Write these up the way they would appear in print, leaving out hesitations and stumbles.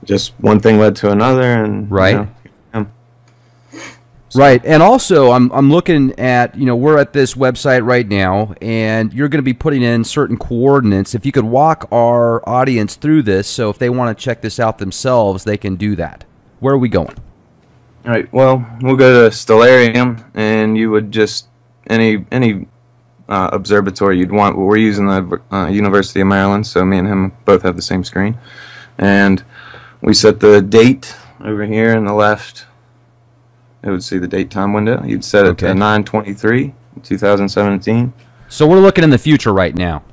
just one thing led to another, and Right. um, so, Right, and also I'm looking at, we're at this website right now, and you're going to be putting in certain coordinates. If you could walk our audience through this, so if they want to check this out themselves, they can do that. Where are we going? all right. Well, we'll go to Stellarium, and you would just any observatory you'd want. But we're using the University of Maryland, so me and him both have the same screen, and we set the date over here on the left. It would see the date time window. You'd set it to Okay. 9/23, 2017. So we're looking in the future right now.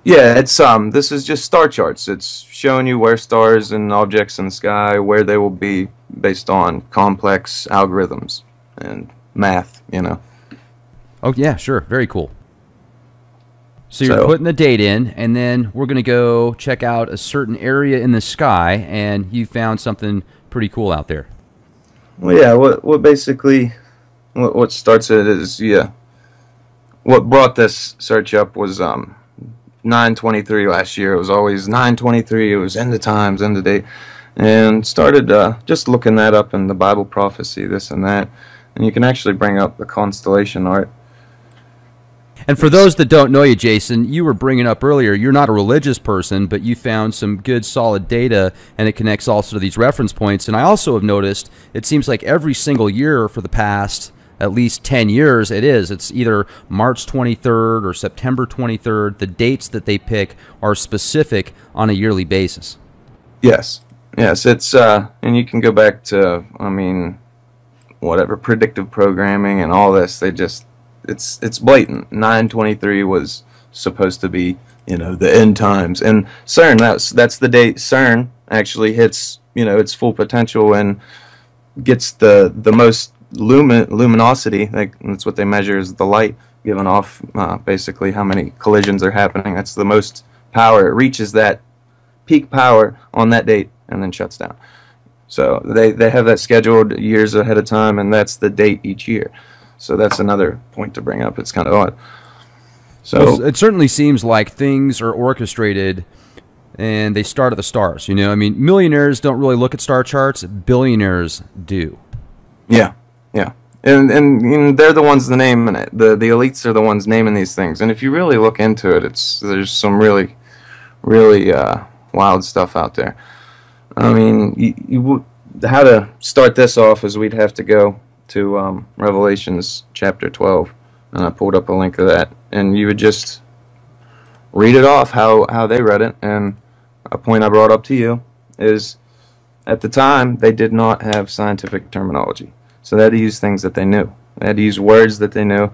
Yeah, it's this is just star charts. It's showing you where stars and objects in the sky, where they will be based on complex algorithms and math. Oh, yeah, sure. Very cool. So you're So, putting the date in, and then we're going to go check out a certain area in the sky, and you found something pretty cool out there. well, yeah, what basically what starts it is, yeah. What brought this search up was 9/23 last year. It was always 9/23. It was end of times, end of date, and started just looking that up in the Bible prophecy, this and that, and you can actually bring up the constellation art. And for those that don't know you, Jason, you were bringing up earlier, you're not a religious person, but you found some good solid data, and it connects also to these reference points. And I also have noticed it seems like every single year for the past at least 10 years, it's either March 23rd or September 23rd. The dates that they pick are specific on a yearly basis. Yes, yes, it's and you can go back to, I mean, whatever predictive programming and all this. They just it's blatant. 9/23 was supposed to be, the end times, and CERN, that's the date CERN actually hits, its full potential and gets the most luminosity. Like, that's what they measure, is the light given off, basically how many collisions are happening. That's the most power. It reaches that peak power on that date and then shuts down. So they have that scheduled years ahead of time, and that's the date each year. So that's another point to bring up. It's kind of odd. Well, So it certainly seems like things are orchestrated and they start at the stars. I mean, millionaires don't really look at star charts, billionaires do. yeah, yeah, and they're the ones that name it. The elites are the ones naming these things. And if you really look into it, there's some really wild stuff out there. I mean, how to start this off is we'd have to go to Revelations chapter 12, and I pulled up a link of that, and you would just read it off how they read it. And a point I brought up to you is, at the time, they did not have scientific terminology, so they had to use things that they knew. They had to use words that they knew,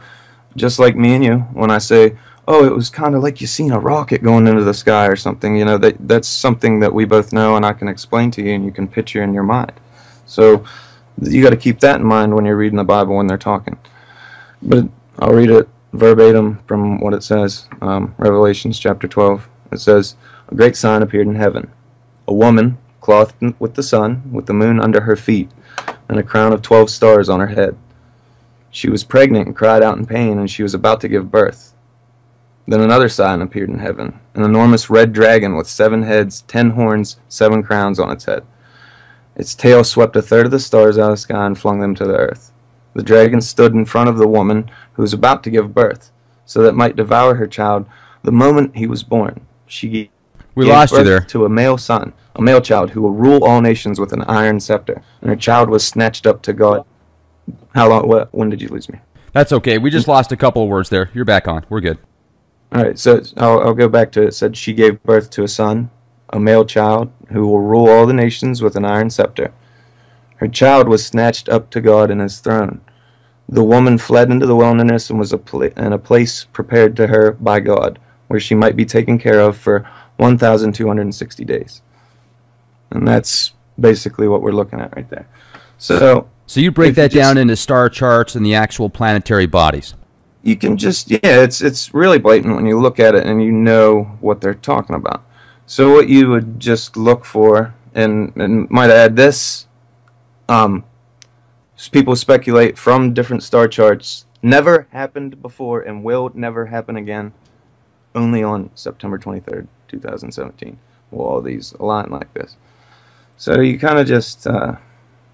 just like me and you. When I say, oh, it was kind of like you seen a rocket going into the sky or something, that's something that we both know, and I can explain to you, and you can picture in your mind. So you got to keep that in mind when you're reading the Bible when they're talking. But I'll read it verbatim from what it says. Revelations chapter 12. It says, "A great sign appeared in heaven. A woman clothed with the sun, with the moon under her feet, and a crown of 12 stars on her head. She was pregnant and cried out in pain, and she was about to give birth. Then another sign appeared in heaven, an enormous red dragon with 7 heads, 10 horns, 7 crowns on its head. Its tail swept a third of the stars out of the sky and flung them to the earth. The dragon stood in front of the woman who was about to give birth, so that it might devour her child the moment he was born. She We gave lost you birth there. to a male son, a male child who will rule all nations with an iron scepter. And her child was snatched up to God." How long? When did you lose me? That's okay. We just lost a couple of words there. You're back on. We're good. All right, so I'll go back to it. It said she gave birth to a son, a male child, who will rule all the nations with an iron scepter. Her child was snatched up to God and his throne. The woman fled into the wilderness and was in a place prepared to her by God, where she might be taken care of for 1,260 days. And that's basically what we're looking at right there. So you break if you that just- down into star charts and the actual planetary bodies. you can just, it's really blatant when you look at it and you know what they're talking about. So what you would just look for, and might add this, people speculate from different star charts, never happened before and will never happen again, only on September 23rd, 2017, will all these align like this. So you kind of just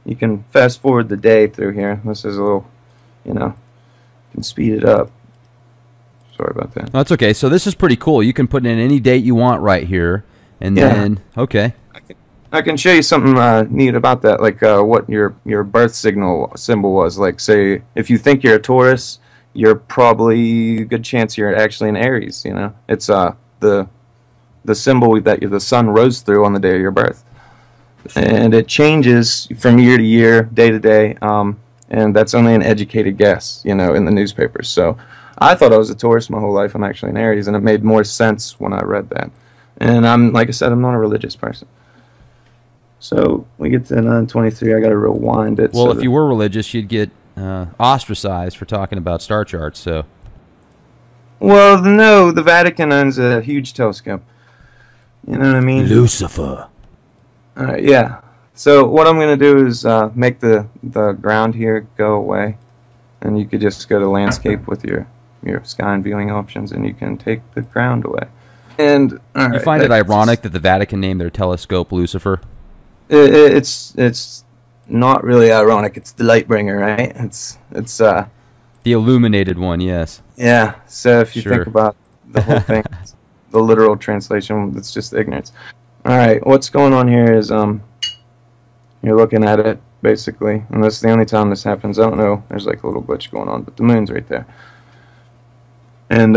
you can fast forward the day through here. This is a little, you know, you can speed it up. Sorry about that. That's okay. So this is pretty cool. You can put in any date you want right here, and then okay. I can show you something neat about that, like what your birth symbol was. Like, say, if you think you're a Taurus, you're probably a good chance you're actually an Aries. You know, it's the symbol that the sun rose through on the day of your birth, and it changes from year to year, day to day, and that's only an educated guess, you know, in the newspapers. So I thought I was a Taurus my whole life. I'm actually an Aries, and it made more sense when I read that. And like I said, I'm not a religious person. So we get to 923. I got to rewind it. Well, if you were religious, you'd get ostracized for talking about star charts. So, well, no, the Vatican owns a huge telescope. You know what I mean? Lucifer. Yeah. So what I'm going to do is make the ground here go away, and you could just go to landscape with your sky and viewing options, and you can take the ground away. And you find it ironic that the Vatican named their telescope Lucifer? It's not really ironic. It's the light bringer, right? It's the illuminated one, yes. Yeah. So if you think about the whole thing, the literal translation, it's just ignorance. All right. What's going on here is you're looking at it basically, and this is the only time this happens. I don't know. There's like a little glitch going on, but the moon's right there. And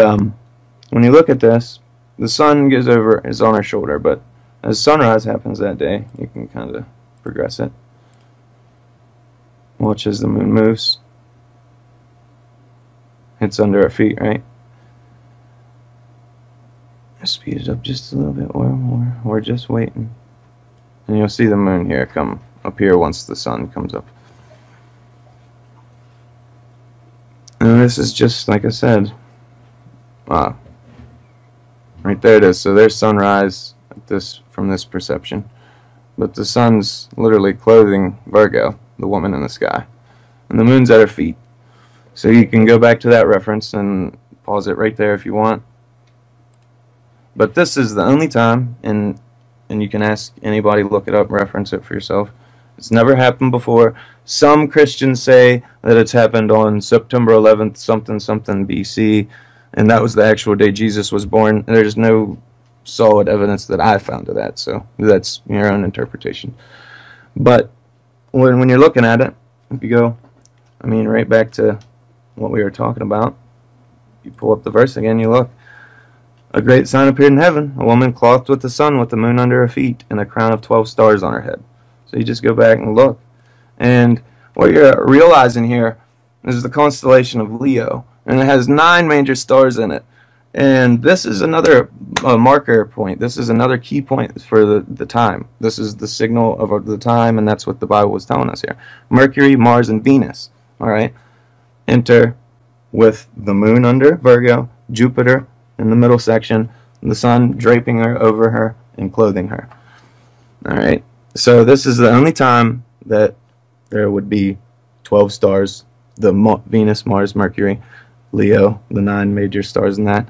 when you look at this, the sun is on our shoulder, but as sunrise happens that day, you can kind of progress it. Watch as the moon moves. It's under our feet, right? Speed it up just a little bit or more. We're just waiting. And you'll see the moon here come up here once the sun comes up. And this is just, like I said, right there it is. So there's sunrise from this perception, but the sun's literally clothing Virgo, the woman in the sky, and the moon's at her feet. So you can go back to that reference and pause it right there if you want. But this is the only time, and you can ask anybody, look it up, reference it for yourself. It's never happened before. Some Christians say that it's happened on September 11th, something something BC, and that was the actual day Jesus was born. There's no solid evidence that I found of that, so that's your own interpretation. But when you're looking at it, if you go, I mean, right back to what we were talking about, you pull up the verse again, you look. A great sign appeared in heaven, a woman clothed with the sun with the moon under her feet and a crown of 12 stars on her head. So you just go back and look. And what you're realizing here is the constellation of Leo, and it has 9 major stars in it. And this is another marker point. This is another key point for the time. This is the signal of the time, and that's what the Bible was telling us here. Mercury, Mars, and Venus, all right, enter with the moon under Virgo, Jupiter in the middle section, the sun draping her over her and clothing her. All right, so this is the only time that there would be 12 stars, the Venus, Mars, Mercury, Leo, the 9 major stars in that,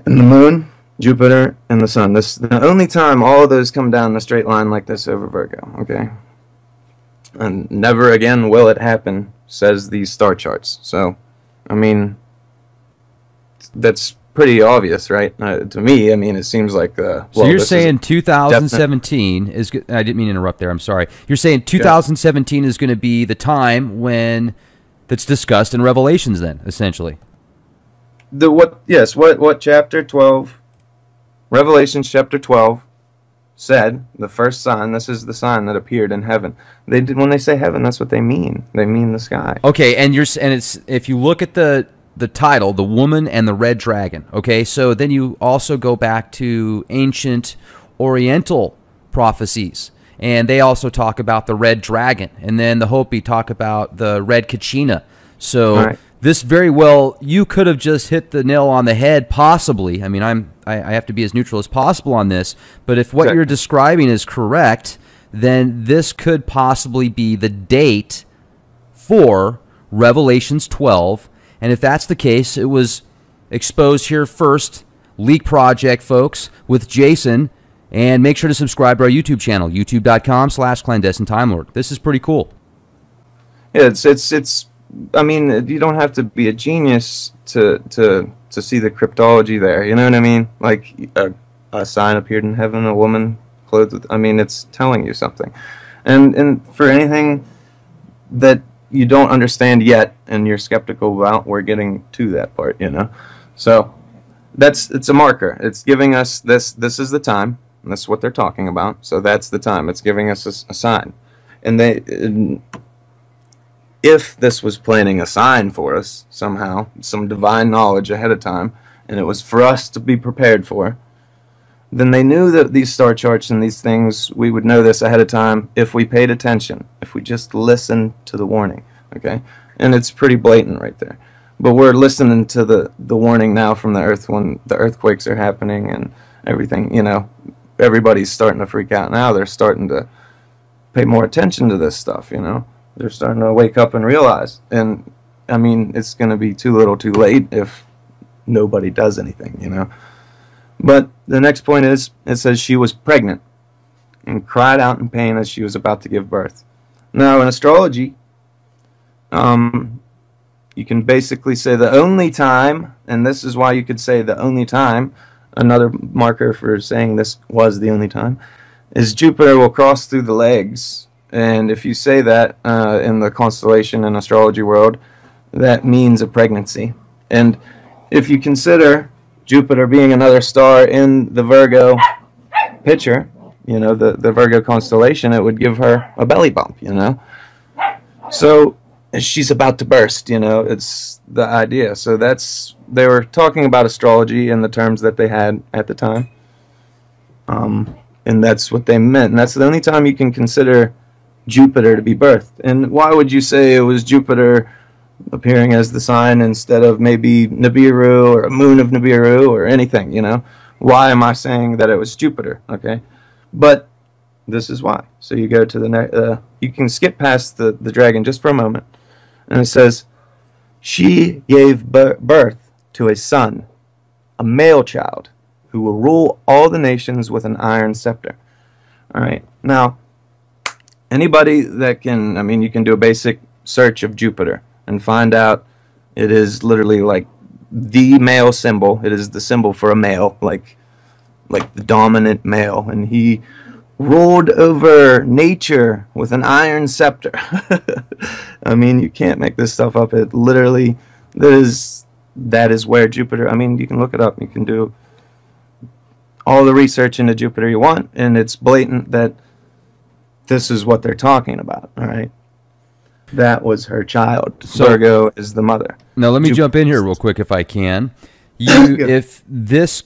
and the moon, Jupiter, and the sun. This is the only time all of those come down in a straight line like this over Virgo, okay? And never again will it happen, says these star charts. So, I mean, that's pretty obvious, right? To me, I mean, it seems like... so you're saying 2017 is... I didn't mean to interrupt there, I'm sorry. You're saying 2017 is going to be the time when... that's discussed in Revelations then, essentially. What chapter 12, Revelations chapter 12 said, the first sign, this is the sign that appeared in heaven. When they say heaven, that's what they mean. They mean the sky. Okay, and it's if you look at the title, The Woman and the Red Dragon, okay, so then you also go back to ancient Oriental prophecies. And they also talk about the red dragon. And then the Hopi talk about the red kachina. So this very well, you could have just hit the nail on the head, possibly. I mean, I have to be as neutral as possible on this. But if what you're describing is correct, then this could possibly be the date for Revelations 12. And if that's the case, it was exposed here first, Leak Project, folks, with Jason And make sure to subscribe to our YouTube channel, youtube.com/clandestine time lord. This is pretty cool. Yeah, it's. I mean, you don't have to be a genius to see the cryptology there. You know what I mean? Like a sign appeared in heaven, a woman clothed with. I mean, it's telling you something. And for anything that you don't understand yet and you're skeptical about, we're getting to that part. You know, so it's a marker. It's giving us this. This is the time. And that's what they're talking about. So that's the time. It's giving us a sign, and if this was planning a sign for us somehow, some divine knowledge ahead of time, and it was for us to be prepared for, then they knew that these star charts and these things, we would know this ahead of time if we paid attention, if we just listened to the warning, okay? And it's pretty blatant right there. But we're listening to the warning now from the earth when the earthquakes are happening and everything, you know. Everybody's starting to freak out now. They're starting to pay more attention to this stuff, you know. They're starting to wake up and realize. And, I mean, it's going to be too little too late if nobody does anything, you know. But the next point is, it says she was pregnant and cried out in pain as she was about to give birth. Now, in astrology, you can basically say the only time, and this is why you could say the only time, another marker for saying this was the only time, is Jupiter will cross through the legs. And if you say that in the constellation and astrology world, that means a pregnancy. And if you consider Jupiter being another star in the Virgo picture, you know, the Virgo constellation, it would give her a belly bump, you know. So she's about to burst, you know, it's the idea. So they were talking about astrology in the terms that they had at the time. And that's what they meant. And that's the only time you can consider Jupiter to be birthed. And why would you say it was Jupiter appearing as the sign instead of maybe Nibiru or a moon of Nibiru or anything, you know? Why am I saying that it was Jupiter, okay? But this is why. So you go to the next, you can skip past the dragon just for a moment. And it says, she gave birth to a son, a male child, who will rule all the nations with an iron scepter. All right. Now, anybody that can, I mean, you can do a basic search of Jupiter and find out it is literally like the male symbol. It is the symbol for a male, like the dominant male. And he ruled over nature with an iron scepter. I mean, you can't make this stuff up. It literally, that is where Jupiter, I mean, you can look it up. You can do all the research into Jupiter you want, and it's blatant that this is what they're talking about, all right? That was her child. So, Virgo is the mother. Now, let me jump in here real quick if I can. If this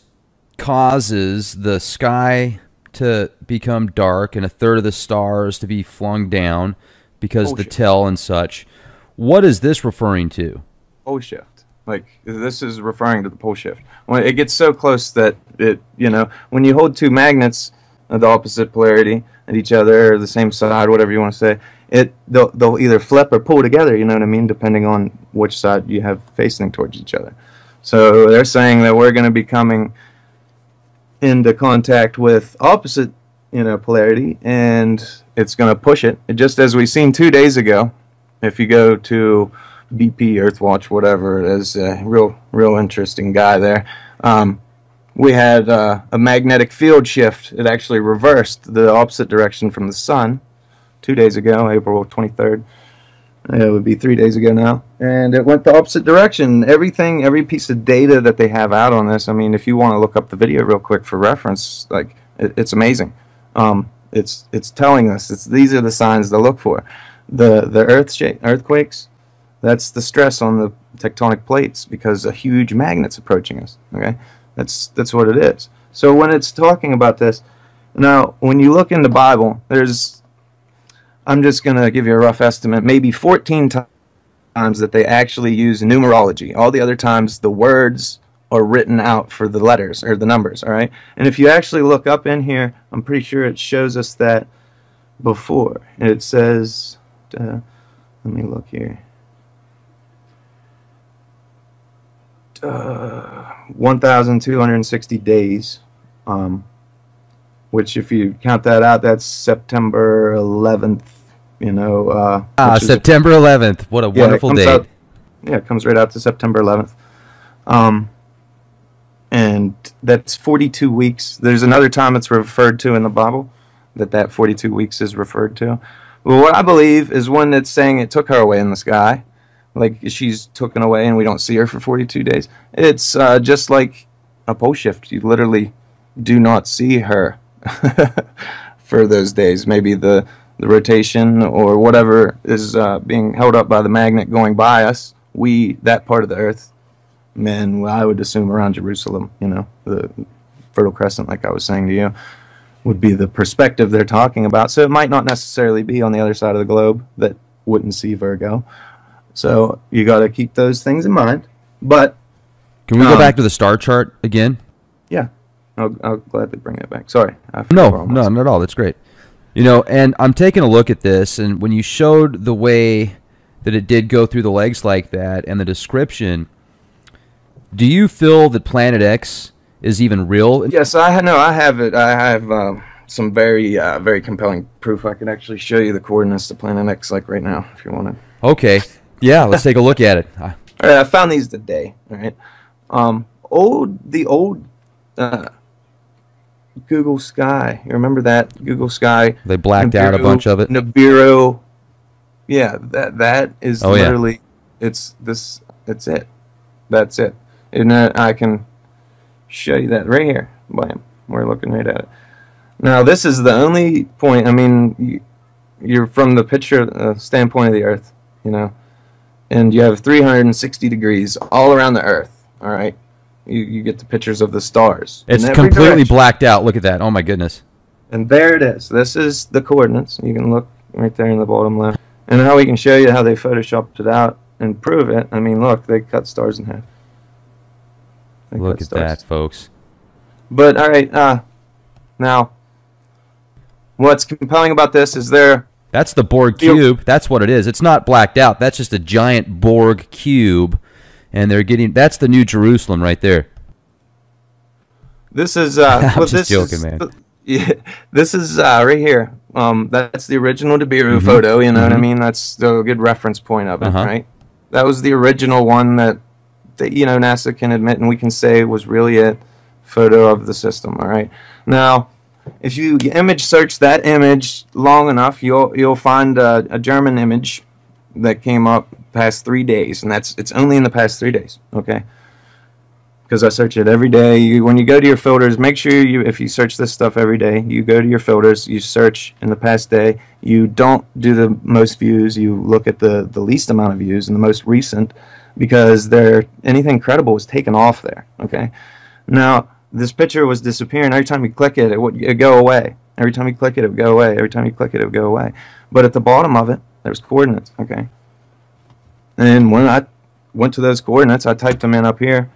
causes the sky to become dark and a third of the stars to be flung down because the tell and such, what is this referring to? Pole shift. Like, this is referring to the pole shift. When it gets so close that it, you know, when you hold two magnets of the opposite polarity at each other or the same side, whatever you want to say, they'll either flip or pull together, you know what I mean, depending on which side you have facing towards each other. So they're saying that we're going to be coming into contact with opposite, you know, polarity, and it's going to push it. Just as we've seen 2 days ago, if you go to BP, Earthwatch, whatever it is, a real interesting guy there. We had a magnetic field shift. It actually reversed the opposite direction from the sun 2 days ago, April 23rd. It would be 3 days ago now. And it went the opposite direction. Everything, every piece of data that they have out on this, I mean, if you want to look up the video real quick for reference, like, it's amazing. It's telling us, these are the signs to look for. The earthquakes, that's the stress on the tectonic plates because a huge magnet's approaching us, okay? That's what it is. So when it's talking about this, now, when you look in the Bible, there's, I'm just going to give you a rough estimate, maybe 14 times that they actually use numerology. All the other times, the words are written out for the letters, or the numbers, all right? And if you actually look up in here, I'm pretty sure it shows us that before. It says, let me look here. 1,260 days. which if you count that out, that's September 11th. You know, September 11th. What a wonderful date. Yeah, it comes right out to September 11th. And that's 42 weeks. There's another time it's referred to in the Bible that 42 weeks is referred to. Well, what I believe is when it's saying it took her away in the sky, like she's taken away and we don't see her for 42 days. It's just like a pole shift. You literally do not see her for those days. Maybe the rotation or whatever is being held up by the magnet going by us. That part of the earth, man, well, I would assume around Jerusalem, you know, the Fertile Crescent, like I was saying to you, would be the perspective they're talking about. So it might not necessarily be on the other side of the globe that wouldn't see Virgo. So you got to keep those things in mind. But can we go back to the star chart again? Yeah, I'll gladly bring it back. Sorry. No, not at all. That's great. You know, and I'm taking a look at this, and when you showed the way that it did go through the legs like that and the description, do you feel that Planet X is even real? Yes, I have it. I have some very, very compelling proof. I can actually show you the coordinates to Planet X, like right now, if you want to. Okay. Yeah, let's take a look at it. All right, I found these today. All right. The old Google Sky. You remember that Google Sky? They blacked out a bunch of it. Nibiru. Yeah, that is literally. It's this. It's it. That's it. And I can show you that right here. Bam. We're looking right at it. Now, this is the only point. I mean, you're from the picture standpoint of the Earth, you know, and you have 360 degrees all around the Earth. All right, you get the pictures of the stars. It's completely blacked out. Look at that. Oh my goodness. And there it is. This is the coordinates. You can look right there in the bottom left. And how we can show you how they photoshopped it out and prove it. I mean, look, they cut stars in half. Look at that, folks. But all right, now, what's compelling about this is That's the Borg cube. That's what it is. It's not blacked out. That's just a giant Borg cube, and that's the New Jerusalem right there. This is I'm just joking, man. Yeah, this is right here. That's the original Nibiru photo. You know what I mean? That's the good reference point of it, right? That was the original one that you know NASA can admit and we can say was really a photo of the system. All right. Now, if you image search that image long enough, you'll find a German image that came up past 3 days, and it's only in the past 3 days. Okay. Because I search it every day. When you go to your filters, make sure if you search this stuff every day, you go to your filters, you search in the past day. You don't do the most views. You look at the least amount of views and the most recent, because anything credible was taken off there. Okay. Now this picture was disappearing. Every time you click it, it'd go away. Every time you click it, it would go away. Every time you click it, it would go away. But at the bottom of it, there's coordinates. Okay. And when I went to those coordinates, I typed them in up here.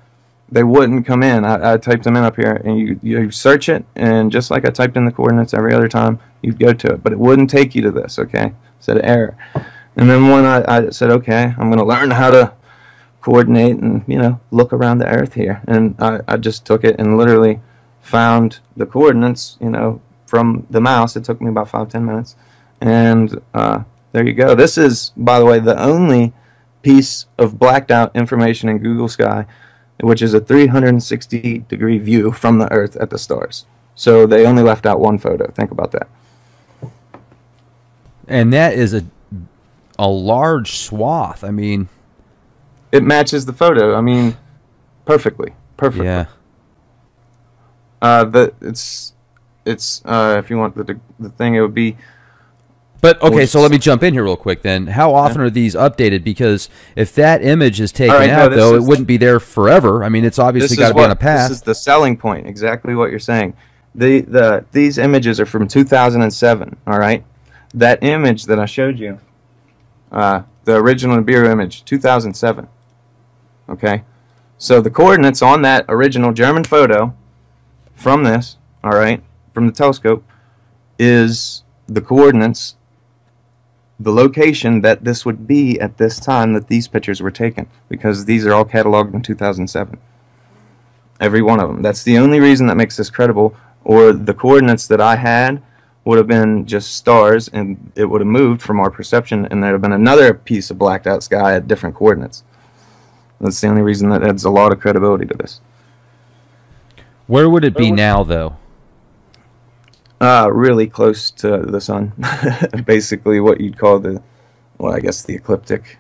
They wouldn't come in. I typed them in up here, and you search it, and just like I typed in the coordinates every other time, you'd go to it, but it wouldn't take you to this. Okay, it said error. And then when I said, okay, I'm going to learn how to coordinate and look around the Earth here, and I just took it and literally found the coordinates, from the mouse. It took me about 5-10 minutes, and there you go. This is, by the way, the only piece of blacked out information in Google Sky, which is a 360-degree view from the Earth at the stars. So they only left out one photo. Think about that. And that is a large swath. I mean, it matches the photo. I mean, perfectly. Yeah. It's if you want the thing, it would be. But, okay, so let me jump in here real quick then. How often are these updated? Because if that image is taken out, though, it wouldn't be there forever. I mean, it's obviously got to be on a path. This is the selling point, exactly what you're saying. These images are from 2007, all right? That image that I showed you, the original Nibiru image, 2007, okay? So the coordinates on that original German photo from this, all right, from the telescope, is the coordinates, the location that this would be at this time that these pictures were taken, because these are all cataloged in 2007. Every one of them. That's the only reason that makes this credible. or the coordinates that I had would have been just stars, and it would have moved from our perception, and there would have been another piece of blacked out sky at different coordinates. That's the only reason that adds a lot of credibility to this. Where would it be now, though? Really close to the sun. Basically what you'd call the, well, I guess the ecliptic.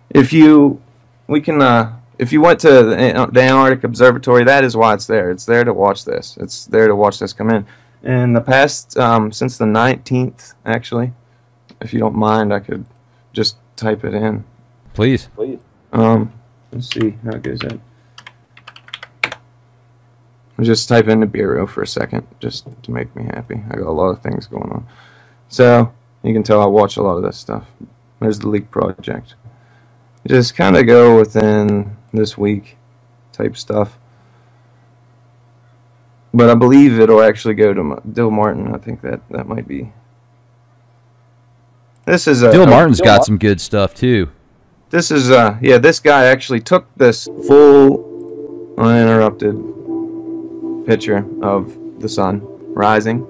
If you went to the Antarctic Observatory, that is why it's there. It's there to watch this. It's there to watch this come in. In the past, since the 19th, actually, if you don't mind, I could just type it in. Please. Let's see how it goes in. I'll just type in Nibiru for a second, just to make me happy. I got a lot of things going on. So, you can tell I watch a lot of this stuff. There's the Leak Project. Just kind of go within this week type stuff. But I believe it'll actually go to Dill Martin. I think that might be. This is Dill Martin's got some good stuff too. This is yeah, this guy actually took this full uninterrupted picture of the sun rising.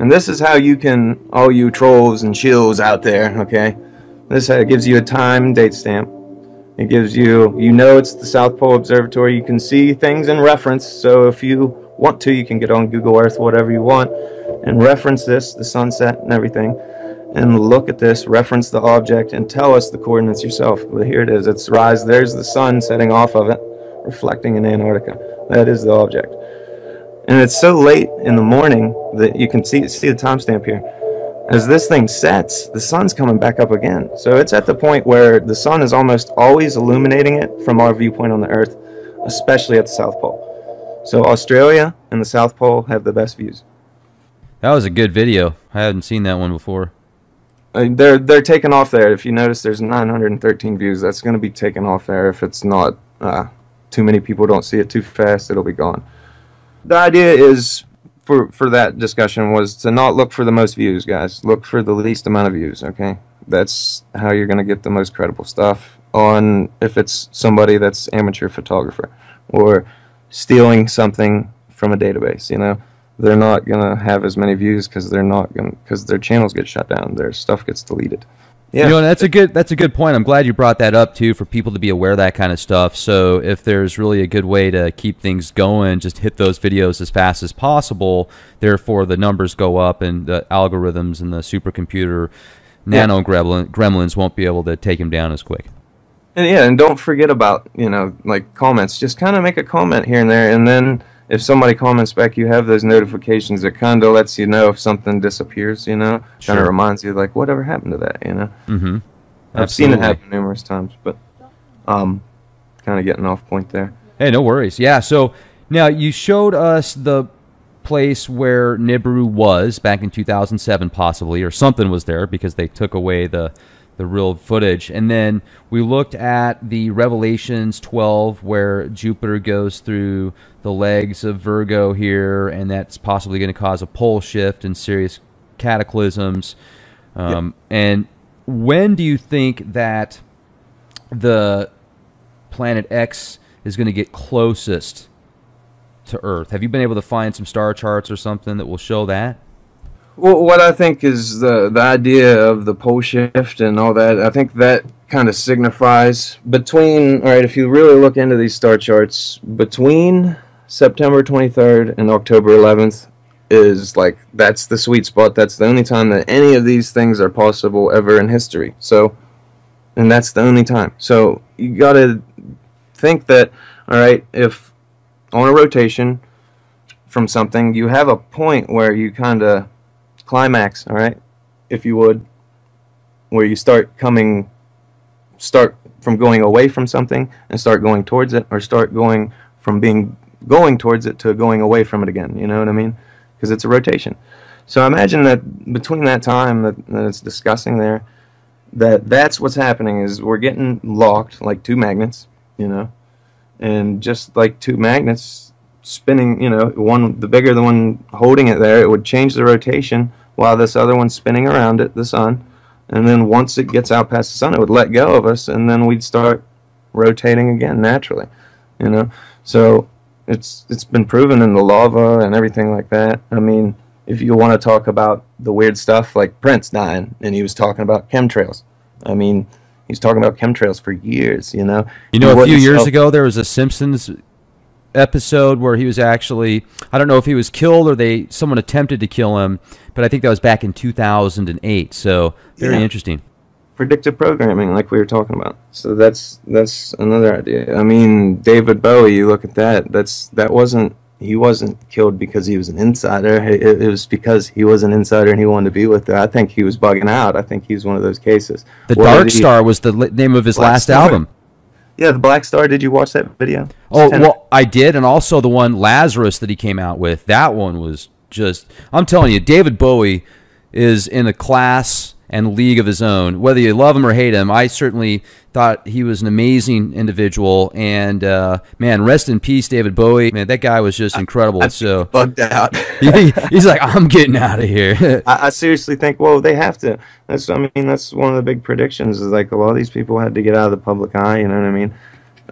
And this is how you can, all you trolls and shills out there, okay? This gives you a time date stamp. It gives you, you know it's the South Pole Observatory. You can see things in reference, so if you want to, you can get on Google Earth, whatever you want, and reference this, the sunset and everything, and look at this, reference the object, and tell us the coordinates yourself. Well, here it is. It's rise. There's the sun setting off of it, reflecting in Antarctica. That is the object. And it's so late in the morning that you can see the timestamp here. As this thing sets, the sun's coming back up again. So it's at the point where the sun is almost always illuminating it from our viewpoint on the Earth, especially at the South Pole. So Australia and the South Pole have the best views. That was a good video. I hadn't seen that one before. They're taken off there. If you notice, there's 913 views. That's going to be taken off there. If it's not, too many people don't see it too fast, it'll be gone. The idea is, for that discussion, was to not look for the most views, guys. Look for the least amount of views, okay? That's how you're going to get the most credible stuff on, if it's somebody that's amateur photographer or stealing something from a database, you know? They're not going to have as many views because their channels get shut down. Their stuff gets deleted. Yeah. You know, that's a good point. I'm glad you brought that up too, for people to be aware of that kind of stuff. So if there's really a good way to keep things going, just hit those videos as fast as possible. Therefore, the numbers go up, and the algorithms and the supercomputer nano gremlins won't be able to take him down as quick. And yeah, and don't forget about, you know, like comments. Just kind of make a comment here and there, and then if somebody comments back, you have those notifications that kind of lets you know if something disappears, you know? Sure. Kind of reminds you, like, whatever happened to that, you know? Mm-hmm. I've seen it happen numerous times, but kind of getting off point there. Hey, no worries. Yeah, so now you showed us the place where Nibiru was back in 2007 possibly, or something was there because they took away the real footage. And then we looked at the Revelations 12 where Jupiter goes through the legs of Virgo here, and that's possibly going to cause a pole shift and serious cataclysms. Yep. And when do you think that the planet X is going to get closest to Earth? Have you been able to find some star charts or something that will show that? Well, what I think is the idea of the pole shift and all that, I think that kind of signifies between, all right, if you really look into these star charts, between September 23rd and October 11th is like, that's the sweet spot. That's the only time that any of these things are possible ever in history. So, and that's the only time. So you got to think that, all right, if on a rotation from something, you have a point where you kind of climax, all right, if you would, where you start from going away from something and start going towards it, or start going from going towards it to going away from it again, you know what I mean? Because it's a rotation. So imagine that between that time that it's discussing there, that's what's happening, is we're getting locked like two magnets, you know, and just like two magnets spinning, you know, the bigger the one holding it there, it would change the rotation while this other one's spinning around it, the sun, and then once it gets out past the sun, it would let go of us, and then we'd start rotating again naturally, you know. So it's been proven in the lava and everything like that. I mean, if you want to talk about the weird stuff like Prince dying, and he was talking about chemtrails. I mean, he's talking about chemtrails for years. You know. You know, a few years ago, there was a Simpsons episode where he was actually, I don't know if he was killed or someone attempted to kill him, but I think that was back in 2008. So very interesting. Predictive programming, like we were talking about. So that's another idea. I mean, David Bowie, you look at that. He wasn't killed because he was an insider. It was because he was an insider and he wanted to be with her. I think he was bugging out. I think he's one of those cases. The Dark Star was the name of his last album. Yeah, the Black Star. Did you watch that video? Oh, well, I did, and also the one Lazarus that he came out with. That one was just, I'm telling you, David Bowie is in a class and league of his own. Whether you love him or hate him, I certainly thought he was an amazing individual. And man, rest in peace, David Bowie. Man, that guy was just incredible. So bugged out. He's like, I'm getting out of here. I seriously think, well, they have to. That's one of the big predictions. Is like a lot of these people had to get out of the public eye. You know what I mean?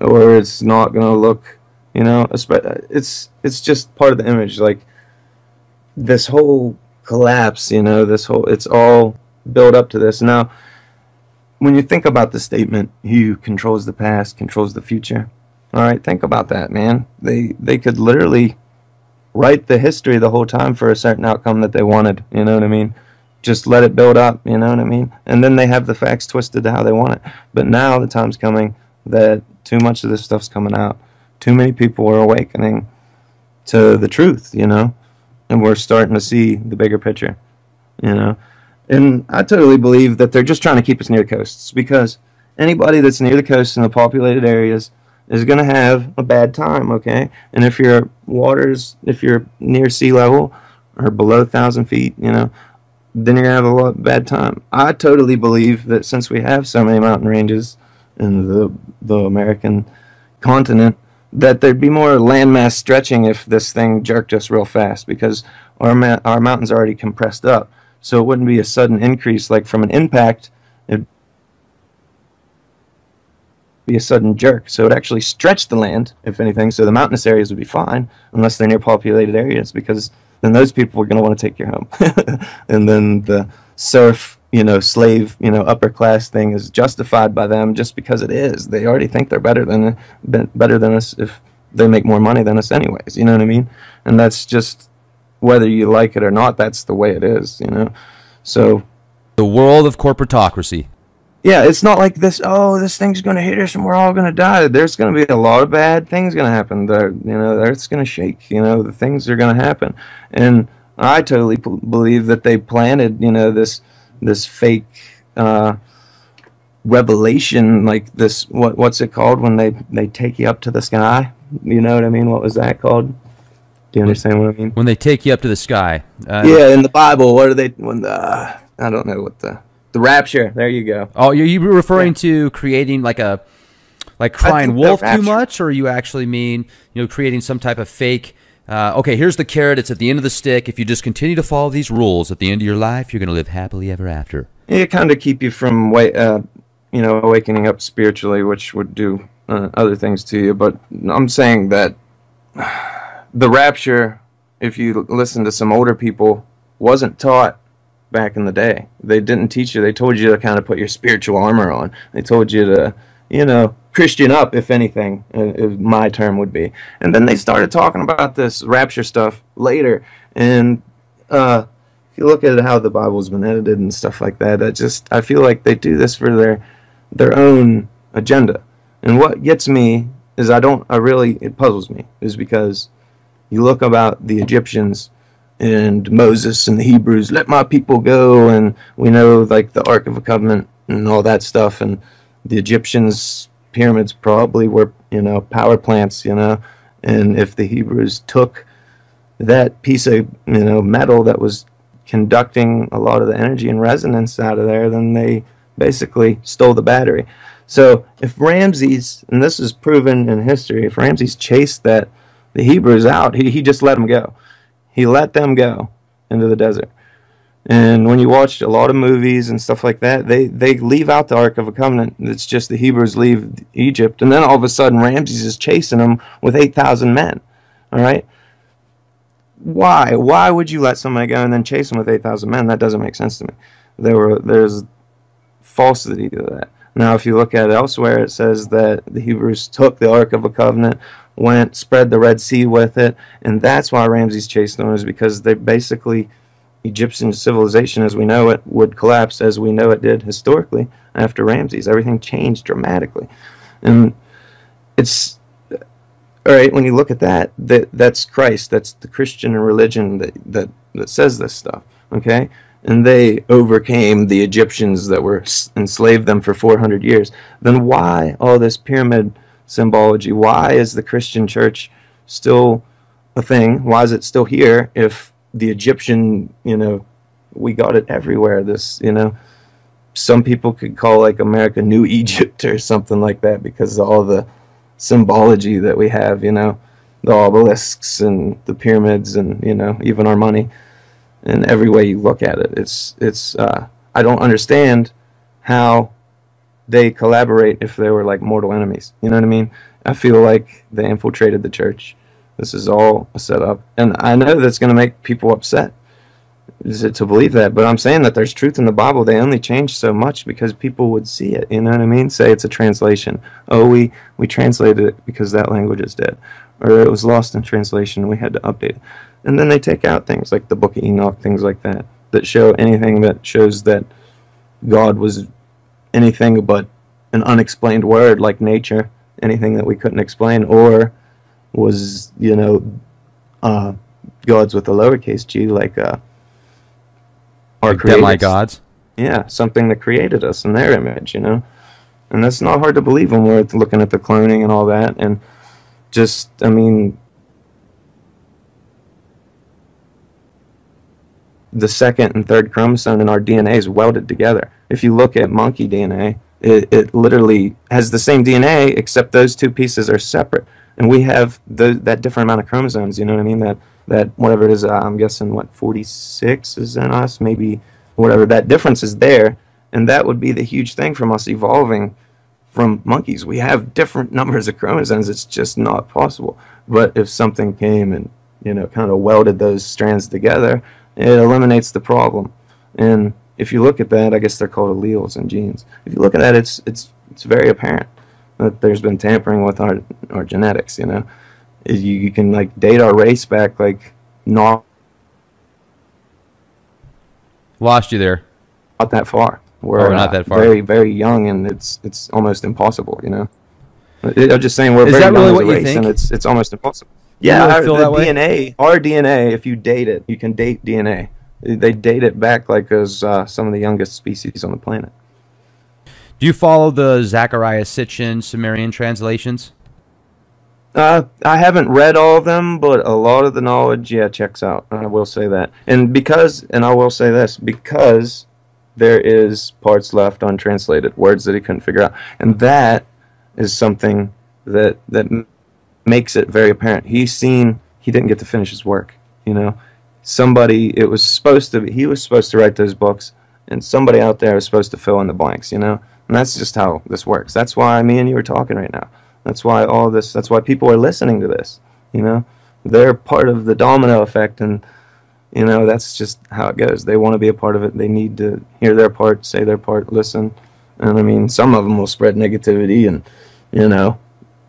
Or it's not going to look. You know, it's just part of the image. Like this whole collapse. You know, it's all build up to this. Now, when you think about the statement, he who controls the past controls the future. All right, think about that, man. They could literally write the history the whole time for a certain outcome that they wanted. You know what I mean? Just let it build up. You know what I mean? And then they have the facts twisted to how they want it. But now the time's coming that too much of this stuff's coming out. Too many people are awakening to the truth. You know, and we're starting to see the bigger picture. You know. And I totally believe that they're just trying to keep us near the coasts, because anybody that's near the coast in the populated areas is going to have a bad time, okay? And if you're near sea level or below 1,000 feet, you know, then you're going to have a bad time. I totally believe that since we have so many mountain ranges in the American continent, that there'd be more landmass stretching if this thing jerked us real fast, because our mountains are already compressed up. So it wouldn't be a sudden increase like from an impact. It'd be a sudden jerk. So it actually stretched the land, if anything. So the mountainous areas would be fine, unless they're near populated areas, because then those people are going to want to take your home. And then the serf, you know, slave, you know, upper class thing is justified by them just because it is. They already think they're better than us if they make more money than us anyways. You know what I mean? And that's just, whether you like it or not, that's the way it is, you know. So the world of corporatocracy. Yeah, it's not like this, oh, this thing's going to hit us and we're all going to die. There's going to be a lot of bad things going to happen. You know, the earth's going to shake. You know, the things are going to happen. And I totally believe that they planted, you know, this fake revelation, like this, what's it called when they take you up to the sky? You know what I mean? What was that called? Do you understand what I mean? When they take you up to the sky. Yeah, in the Bible, what are they? I don't know what the rapture. There you go. Oh, you referring to creating like crying wolf too much, or you actually mean, you know, creating some type of fake? Okay, here's the carrot. It's at the end of the stick. If you just continue to follow these rules, at the end of your life, you're going to live happily ever after. Yeah, kind of keep you from you know, awakening up spiritually, which would do other things to you. But I'm saying that the rapture, if you listen to some older people, wasn't taught back in the day. They didn't teach you. They told you to kind of put your spiritual armor on. They told you to, you know, Christian up, if anything, my term would be. And then they started talking about this rapture stuff later. And if you look at how the Bible's been edited and stuff like that, I feel like they do this for their own agenda. And what gets me is it puzzles me, is because you look about the Egyptians and Moses and the Hebrews, let my people go, and we know like the Ark of the Covenant and all that stuff, and the Egyptians' pyramids probably were, you know, power plants, you know, and if the Hebrews took that piece of, you know, metal that was conducting a lot of the energy and resonance out of there, then they basically stole the battery. So if Ramses, and this is proven in history, if Ramses chased the Hebrews out, he just let them go. He let them go into the desert. And when you watch a lot of movies and stuff like that, they leave out the Ark of the Covenant. It's just the Hebrews leave Egypt, and then all of a sudden Ramses is chasing them with 8,000 men. All right. Why would you let somebody go and then chase them with 8,000 men? That doesn't make sense to me. There's falsity to that. Now, if you look at it elsewhere, it says that the Hebrews took the Ark of the Covenant, went, spread the Red Sea with it, and that's why Ramses chased them, is because they basically, Egyptian civilization as we know it would collapse as we know it did historically after Ramses. Everything changed dramatically. And it's, all right, when you look at that's Christ, that's the Christian religion that says this stuff, okay? And they overcame the Egyptians that were enslaved them for 400 years. Then why all this pyramid symbology? Why is the Christian church still a thing? Why is it still here if the Egyptian, we got it everywhere? This, some people could call like America New Egypt or something like that because of all the symbology that we have, the obelisks and the pyramids and, even our money. In every way you look at it, it's I don't understand how they collaborate if they were like mortal enemies. You know what I mean? I feel like they infiltrated the church. This is all a setup, and I know that's going to make people upset to believe that. But I'm saying that there's truth in the Bible. They only changed so much because people would see it. You know what I mean? Say it's a translation. Oh, we translated it because that language is dead, or it was lost in translation. We had to update it. And then they take out things like the Book of Enoch, things like that, that show anything that shows that God was anything but an unexplained word like nature, anything that we couldn't explain, or was, gods with a lowercase g, like our like creators. demigods? Yeah, something that created us in their image, And that's not hard to believe when we're looking at the cloning and all that. And just, the second and third chromosome in our DNA is welded together. If you look at monkey DNA, it literally has the same DNA, except those two pieces are separate. And we have that different amount of chromosomes, you know what I mean? That whatever it is, I'm guessing, 46 is in us, maybe whatever. That difference is there, and that would be the huge thing from us evolving from monkeys. We have different numbers of chromosomes. It's just not possible. But if something came and, kind of welded those strands together, it eliminates the problem. And if you look at that, I guess they're called alleles and genes. If you look at that, it's very apparent that there's been tampering with our genetics. You can like date our race back like not Lost you there. that far. We're not that far. Very, very young, and it's almost impossible. I'm just saying we're Is very that young really as what a you race, think? and it's almost impossible. You Yeah, really feel the that way? DNA, our DNA, if you date it, you can date DNA. They date it back like as some of the youngest species on the planet. Do you follow the Zechariah Sitchin Sumerian translations? I haven't read all of them, but a lot of the knowledge, checks out. I will say that. And I will say this, because there is parts left untranslated, words that he couldn't figure out. And that is something that makes it very apparent. He didn't get to finish his work, he was supposed to write those books, and somebody out there was supposed to fill in the blanks, And that's just how this works. That's why me and you are talking right now. That's why people are listening to this, They're part of the domino effect, and, that's just how it goes. They want to be a part of it. They need to hear their part, say their part, listen. And, some of them will spread negativity and,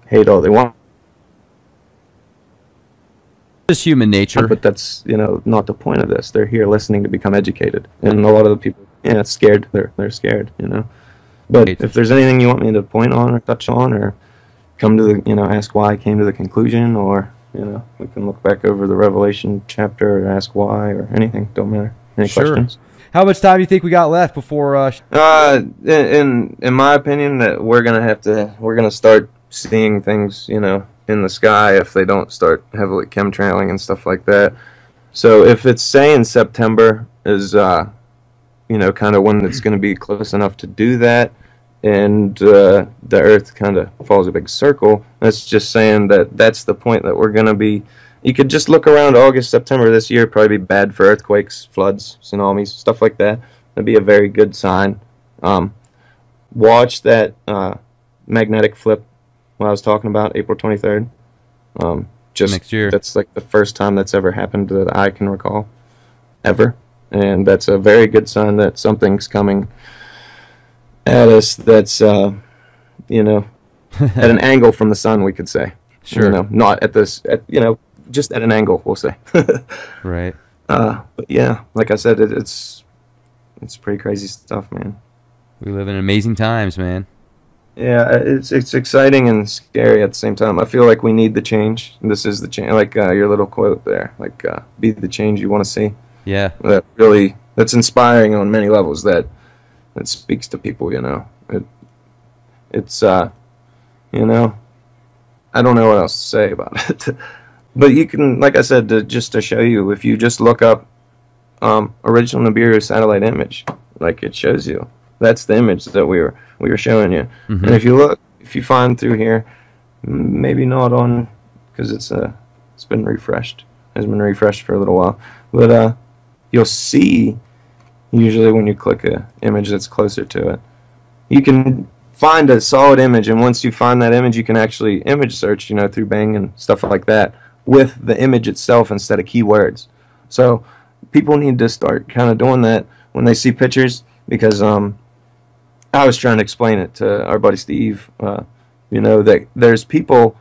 hate all they want. Just human nature. But that's, not the point of this. They're here listening to become educated. And a lot of the people, scared. They're scared, But if there's anything you want me to point on or touch on or come to the, ask why I came to the conclusion, or, we can look back over the Revelation chapter or ask why or anything. Don't matter. Any questions? How much time do you think we got left before? In my opinion, that we're gonna start seeing things, in the sky if they don't start heavily chemtrailing and stuff like that. So if it's saying September is, kind of when it's going to be close enough to do that, and the Earth kind of follows a big circle, that's just saying that that's the point that we're going to be. You could just look around August, September this year, probably be bad for earthquakes, floods, tsunamis, stuff like that. That'd be a very good sign. Watch that magnetic flip what I was talking about, April 23rd. just next year. that's like the first time that's ever happened that I can recall, ever. And that's a very good sign that something's coming at us that's, you know, at an angle from the sun, we could say. Sure. You know, not at this, you know, just at an angle, we'll say. Right. But yeah, like I said, it's pretty crazy stuff, man. We live in amazing times, man. Yeah, it's exciting and scary at the same time. I feel like we need the change. This is the change, like your little quote there, like be the change you want to see. Yeah. That's inspiring on many levels. That speaks to people, you know. It's you know, I don't know what else to say about it. But you can, like I said, just to show you, if you just look up original Nibiru satellite image, like it shows you. That's the image that we were showing you. Mm-hmm. And if you find through here, maybe not on, because it's been refreshed. It's been refreshed for a little while, but you'll see usually when you click a image that's closer to it, you can find a solid image, and once you find that image, you can actually image search, you know, through Bing and stuff like that with the image itself instead of keywords. So people need to start kind of doing that when they see pictures, because I was trying to explain it to our buddy Steve, you know, that there's people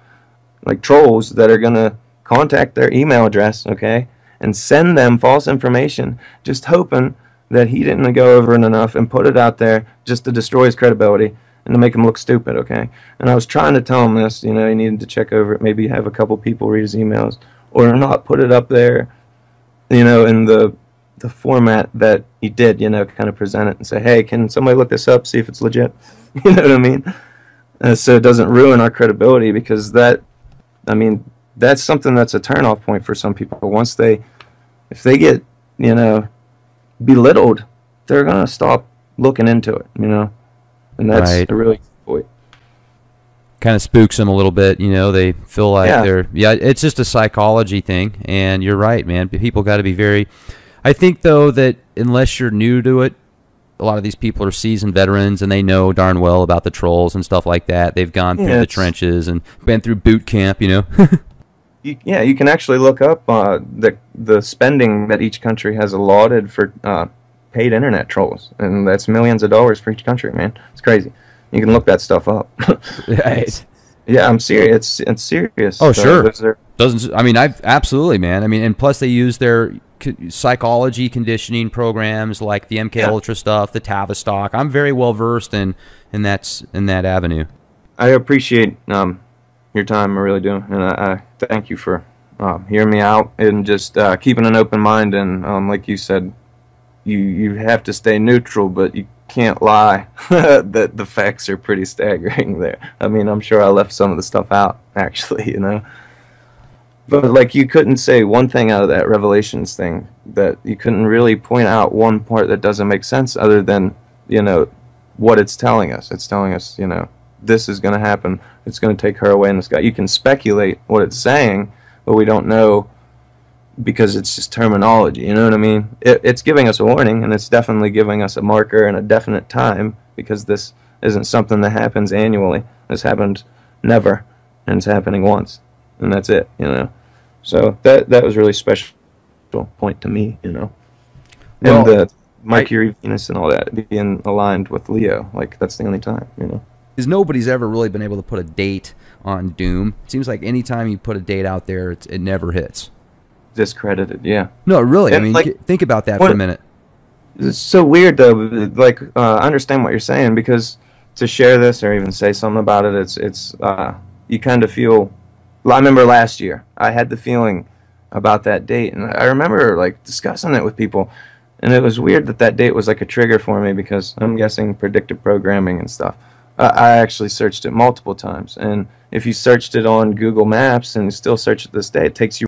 like trolls that are going to contact their email address, okay, and send them false information, just hoping that he didn't go over it enough and put it out there just to destroy his credibility and to make him look stupid, okay? And I was trying to tell him this, you know, he needed to check over it, maybe have a couple people read his emails, or not put it up there, you know, in the format that he did, you know, kind of present it and say, hey, can somebody look this up, see if it's legit? You know what I mean? So it doesn't ruin our credibility, because that, I mean, that's something that's a turnoff point for some people. Once if they get, you know, belittled, they're going to stop looking into it, you know? And that's right. a really good point. Kind of spooks them a little bit, you know. They feel like it's just a psychology thing. And you're right, man. People got to be very, I think, though, that unless you're new to it, a lot of these people are seasoned veterans, and they know darn well about the trolls and stuff like that. They've gone through the trenches and been through boot camp, you know. You can actually look up the spending that each country has allotted for paid internet trolls, and that's millions of dollars for each country, man. It's crazy. You can look that stuff up. Right. Yeah, I'm serious. It's serious. Oh, sure. Doesn't, I mean, absolutely, man. I mean, and plus they use their psychology conditioning programs like the MK Ultra stuff, the Tavistock. I'm very well versed in that avenue. I appreciate your time, I really do, and I thank you for hearing me out and just keeping an open mind. And like you said, you have to stay neutral, but you can't lie. That the facts are pretty staggering there. I mean, I'm sure I left some of the stuff out, actually, you know. But like, you couldn't say one thing out of that Revelations thing, that you couldn't really point out one part that doesn't make sense, other than, you know, what it's telling us. It's telling us, you know, this is going to happen. It's going to take her away in the sky. You can speculate what it's saying, but we don't know, because it's just terminology, you know what I mean? It's giving us a warning, and it's definitely giving us a marker and a definite time, because this isn't something that happens annually. This happened never, and it's happening once, and that's it, you know? So that was really special point to me, you know? And the Mercury, Venus, and all that being aligned with Leo, like, that's the only time, you know? Because nobody's ever really been able to put a date on Doom. It seems like anytime you put a date out there, it never hits. Discredited, yeah. No, really. And I mean, like, think about that for a minute. It's so weird, though. Like, I understand what you're saying, because to share this or even say something about it, it's you kind of feel. I remember last year, I had the feeling about that date, and I remember like discussing it with people, and it was weird that date was like a trigger for me, because I'm guessing predictive programming and stuff. I actually searched it multiple times, and if you searched it on Google Maps and still search it this day, it takes you